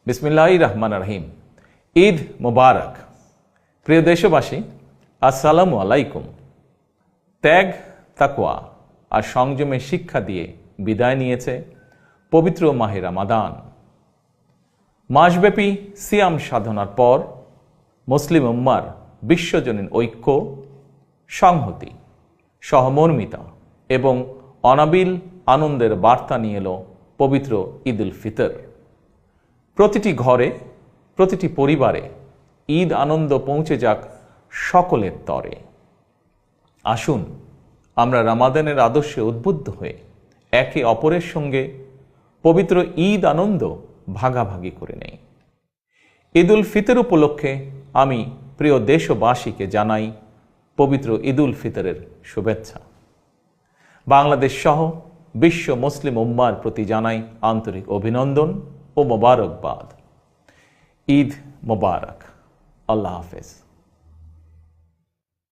বিসমিল্লাহির রহমানির রহিম। ঈদ মোবারক। প্রিয় দেশবাসী, আসসালামু আলাইকুম। ত্যাগ, তাকওয়া আর সংযমের শিক্ষা দিয়ে বিদায় নিয়েছে পবিত্র মাহে রমাদান। মাসব্যাপী সিয়াম সাধনার পর মুসলিম উম্মার বিশ্বজনীন ঐক্য, সংহতি, সহমর্মিতা এবং অনাবিল আনন্দের বার্তা নিয়ে এলো পবিত্র ঈদ উল ফিতর। প্রতিটি ঘরে, প্রতিটি পরিবারে ঈদ আনন্দ পৌঁছে যাক সকলের তরে। আসুন আমরা রমাদানের আদর্শে উদ্বুদ্ধ হয়ে একে অপরের সঙ্গে পবিত্র ঈদ আনন্দ ভাগাভাগি করে নেই। ঈদ উল ফিতর উপলক্ষে আমি প্রিয় দেশবাসীকে জানাই পবিত্র ঈদ উল ফিতরের শুভেচ্ছা। বাংলাদেশ সহ বিশ্ব মুসলিম উম্মার প্রতি জানাই আন্তরিক অভিনন্দন ও মোবারকবাদ। ঈদ মোবারক। আল্লাহ হাফেজ।